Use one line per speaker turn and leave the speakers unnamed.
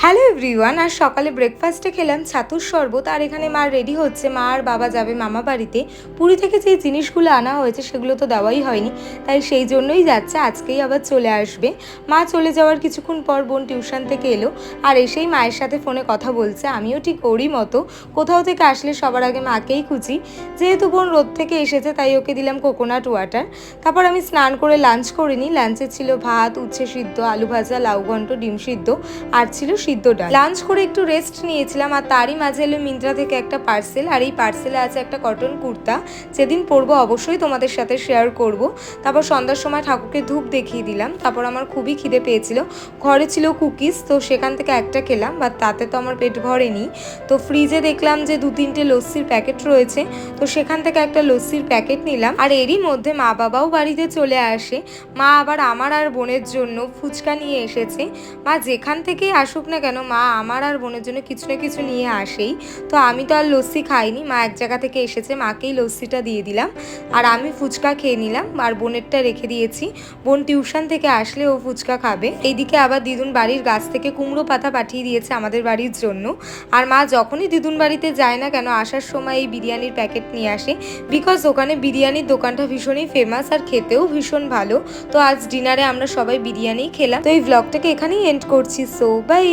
Hello everyone, আর সকালে ব্রেকফাস্টে খেলাম ছাতুর শরবত। আর এখানে মা রেডি হচ্ছে, মা আর বাবা যাবে মামা বাড়িতে। পুরী থেকে যে জিনিসগুলো আনা হয়েছে সেগুলো তো দেওয়াই হয়নি, তাই সেই জন্যই যাচ্ছে, আজকেই আবার চলে আসবে। মা চলে যাওয়ার কিছুক্ষণ পর বোন টিউশন থেকে এলো, আর এসেই মায়ের সাথে ফোনে কথা বলছে। আমিও ঠিক ওরই মতো, কোথাও থেকে আসলে সবার আগে মাকেই খুঁজি। যেহেতু বোন রোদ থেকে এসেছে তাই ওকে দিলাম কোকোনাট ওয়াটার। তারপর আমি স্নান করে লাঞ্চ করে নিই। লাঞ্চে ছিল ভাত, উচ্ছে সিদ্ধ, আলু ভাজা, লাউ ঘন্ট, ডিম সিদ্ধ, আর ছিল সিদ্ধ ডাল। লাঞ্চ করে একটু রেস্ট নিয়েছিলাম, আর তারই মাঝে এলো মিন্ত্রা থেকে একটা পার্সেল। আর এই পার্সেলে আছে একটা কটন কুর্তা, যেদিন পরবো অবশ্যই তোমাদের সাথে শেয়ার করব। তারপর সন্ধ্যার সময় ঠাকুরকে ধূপ দেখিয়ে দিলাম। তারপর আমার খুবই খিদে পেয়েছিল, ঘরে ছিল কুকিজ, তো সেখান থেকে একটা খেলাম, বাট তাতে তো আমার পেট ভরেনি। তো ফ্রিজে দেখলাম যে 2-3টে লস্যির প্যাকেট রয়েছে, তো সেখান থেকে একটা লস্যির প্যাকেট নিলাম। আর এরই মধ্যে মা বাবাও বাড়িতে চলে আসে। মা আবার আমার আর বোনের জন্য ফুচকা নিয়ে এসেছে। মা যেখান থেকেই আসুক না কেন, মা আমার আর বোনের জন্য কিছু না কিছু নিয়ে আসেই। তো আমি তো আর লস্যি খাইনি, মা এক জায়গা থেকে এসেছে, মাকেই লস্যিটা দিয়ে দিলাম। আর আমি ফুচকা খেয়ে নিলাম, আর বোনেরটা রেখে দিয়েছি। বোন টিউশন থেকে আসলে ও ফুচকা খাবে। এইদিকে আবার দিদুন বাড়ির গাছ থেকে কুমড়ো পাতা পাঠিয়ে দিয়েছে আমাদের বাড়ির জন্য। আর মা যখনই দিদুন বাড়িতে যায় না কেন, আসার সময় এই বিরিয়ানির প্যাকেট নিয়ে আসে, বিকজ ওখানে বিরিয়ানির দোকানটা ভীষণই ফেমাস আর খেতেও ভীষণ ভালো। তো আজ ডিনারে আমরা সবাই বিরিয়ানি খেলাম। তো এই ব্লগটাকে এখানেই এন্ড করছি। So by.